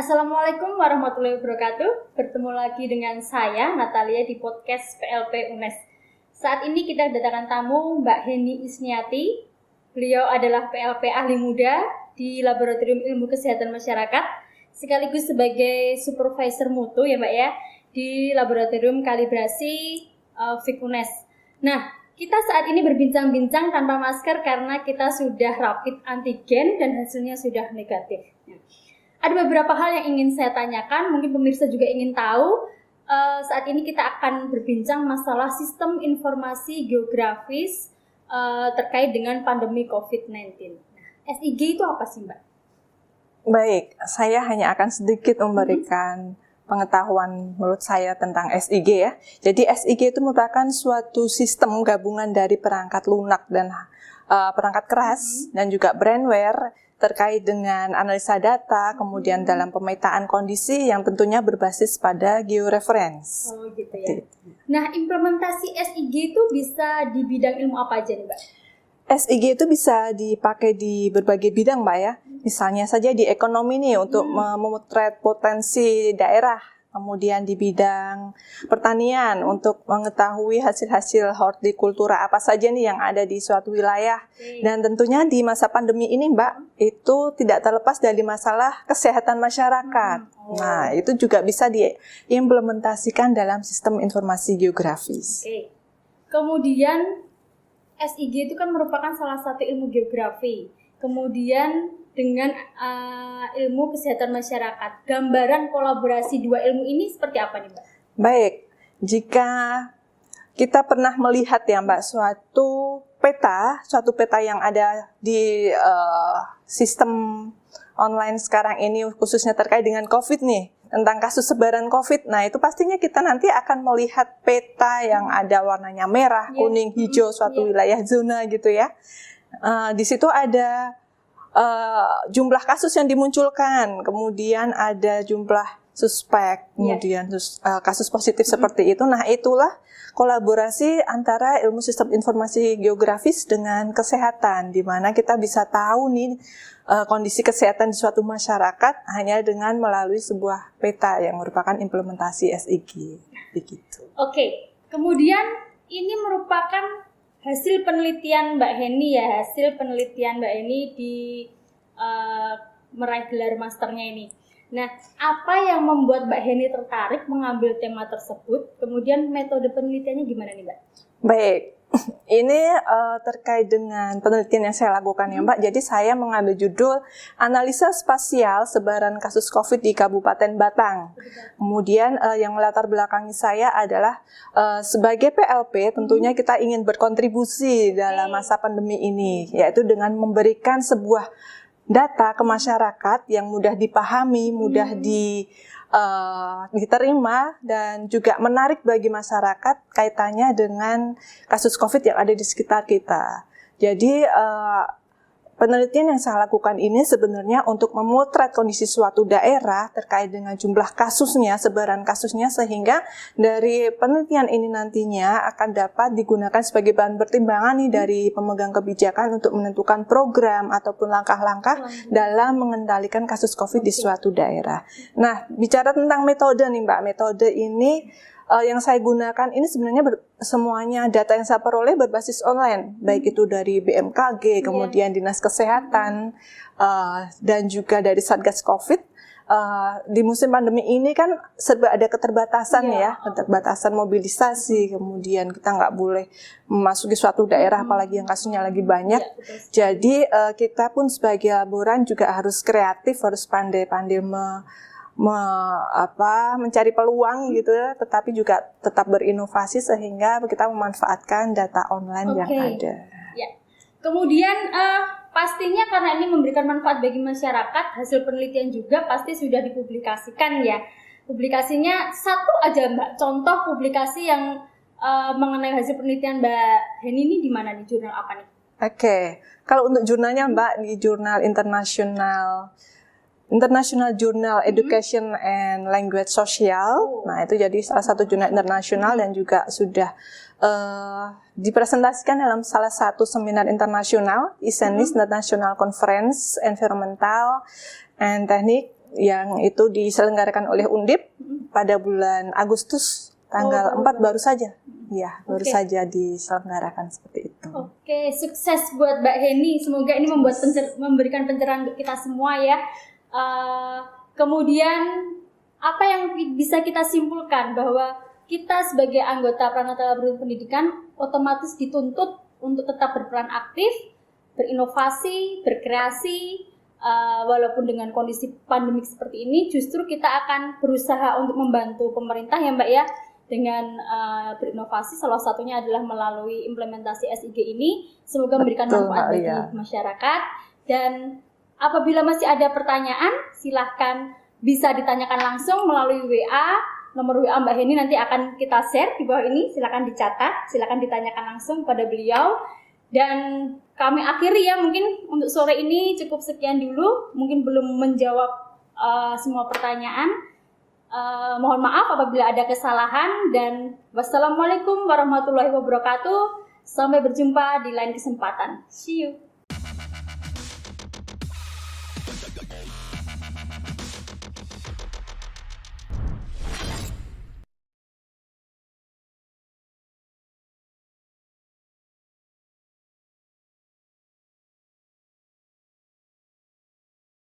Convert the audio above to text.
Assalamualaikum warahmatullahi wabarakatuh. Bertemu lagi dengan saya, Natalia, di podcast PLP UNES. Saat ini kita kedatangan tamu Mbak Heni Isniati. Beliau adalah PLP ahli muda di Laboratorium Ilmu Kesehatan Masyarakat, sekaligus sebagai supervisor mutu ya Mbak ya, di Laboratorium Kalibrasi FIK UNES. Nah, kita saat ini berbincang-bincang tanpa masker karena kita sudah rapid antigen dan hasilnya sudah negatif. Ada beberapa hal yang ingin saya tanyakan, mungkin pemirsa juga ingin tahu. Saat ini kita akan berbincang masalah sistem informasi geografis terkait dengan pandemi COVID-19. Nah, SIG itu apa sih Mbak? Baik, saya hanya akan sedikit memberikan pengetahuan menurut saya tentang SIG ya. Jadi SIG itu merupakan suatu sistem gabungan dari perangkat lunak dan perangkat keras dan juga brainware terkait dengan analisa data, kemudian dalam pemetaan kondisi yang tentunya berbasis pada georeference. Oh gitu ya. Nah, implementasi SIG itu bisa di bidang ilmu apa aja nih Mbak? SIG itu bisa dipakai di berbagai bidang Mbak ya. Misalnya saja di ekonomi nih untuk memotret potensi daerah. Kemudian di bidang pertanian untuk mengetahui hasil-hasil hortikultura apa saja nih yang ada di suatu wilayah. Dan tentunya di masa pandemi ini Mbak, itu tidak terlepas dari masalah kesehatan masyarakat. Nah, itu juga bisa diimplementasikan dalam sistem informasi geografis. Oke. Kemudian SIG itu kan merupakan salah satu ilmu geografi. Kemudian dengan ilmu kesehatan masyarakat, gambaran kolaborasi dua ilmu ini seperti apa nih Mbak? Baik, jika kita pernah melihat ya Mbak suatu peta yang ada di sistem online sekarang ini khususnya terkait dengan COVID nih, tentang kasus sebaran COVID. Nah, itu pastinya kita nanti akan melihat peta yang ada warnanya merah, kuning, hijau, suatu wilayah zona gitu ya. Di situ ada jumlah kasus yang dimunculkan, kemudian ada jumlah suspek, kemudian kasus positif seperti itu. Nah, itulah kolaborasi antara ilmu sistem informasi geografis dengan kesehatan, di mana kita bisa tahu nih kondisi kesehatan di suatu masyarakat hanya dengan melalui sebuah peta yang merupakan implementasi SIG. Begitu. Oke, kemudian ini merupakan hasil penelitian Mbak Heni ya, hasil penelitian Mbak Heni di meraih gelar masternya ini. Nah, apa yang membuat Mbak Heni tertarik mengambil tema tersebut? Kemudian metode penelitiannya gimana nih Mbak? Baik, ini terkait dengan penelitian yang saya lakukan ya Mbak. Jadi saya mengambil judul Analisa Spasial Sebaran Kasus COVID di Kabupaten Batang. Kemudian yang melatar belakangi saya adalah sebagai PLP tentunya kita ingin berkontribusi dalam masa pandemi ini, yaitu dengan memberikan sebuah data ke masyarakat yang mudah dipahami, mudah diterima dan juga menarik bagi masyarakat kaitannya dengan kasus COVID yang ada di sekitar kita. Jadi penelitian yang saya lakukan ini sebenarnya untuk memotret kondisi suatu daerah terkait dengan jumlah kasusnya, sebaran kasusnya, sehingga dari penelitian ini nantinya akan dapat digunakan sebagai bahan pertimbangan nih dari pemegang kebijakan untuk menentukan program ataupun langkah-langkah dalam mengendalikan kasus COVID di suatu daerah. Nah, bicara tentang metode nih Mbak, metode ini yang saya gunakan ini sebenarnya semuanya data yang saya peroleh berbasis online, baik itu dari BMKG, kemudian Dinas Kesehatan, dan juga dari Satgas COVID. Di musim pandemi ini kan serba ada keterbatasan ya, keterbatasan mobilisasi, kemudian kita nggak boleh memasuki suatu daerah apalagi yang kasusnya lagi banyak. Jadi kita pun sebagai laboran juga harus kreatif, harus pandai-pandai mencari peluang gitu ya, tetapi juga tetap berinovasi sehingga kita memanfaatkan data online yang ada. Ya. Kemudian pastinya karena ini memberikan manfaat bagi masyarakat, hasil penelitian juga pasti sudah dipublikasikan ya. Publikasinya satu aja Mbak, contoh publikasi yang mengenai hasil penelitian Mbak Heni ini di mana nih, jurnal apa nih? Oke, kalau untuk jurnalnya Mbak di jurnal International Journal Education and Language Social. Nah, itu jadi salah satu jurnal internasional dan juga sudah dipresentasikan dalam salah satu seminar internasional, ISENIS National Conference Environmental and Technique yang itu diselenggarakan oleh Undip pada bulan Agustus tanggal 4 baru saja. Ya, baru saja diselenggarakan seperti itu. Oke, sukses buat Mbak Heni. Semoga ini memberikan pencerahan untuk kita semua ya. Kemudian apa yang bisa kita simpulkan bahwa kita sebagai anggota Pranata Laboratorium Pendidikan otomatis dituntut untuk tetap berperan aktif, berinovasi, berkreasi. Walaupun dengan kondisi pandemik seperti ini, justru kita akan berusaha untuk membantu pemerintah ya Mbak ya, dengan berinovasi. Salah satunya adalah melalui implementasi SIG ini. Semoga memberikan manfaat bagi masyarakat. Dan apabila masih ada pertanyaan, silahkan bisa ditanyakan langsung melalui WA. Nomor WA Mbak Heni nanti akan kita share di bawah ini. Silahkan dicatat, silahkan ditanyakan langsung pada beliau. Dan kami akhiri ya, mungkin untuk sore ini cukup sekian dulu. Mungkin belum menjawab semua pertanyaan. Mohon maaf apabila ada kesalahan. Dan wassalamualaikum warahmatullahi wabarakatuh. Sampai berjumpa di lain kesempatan. See you.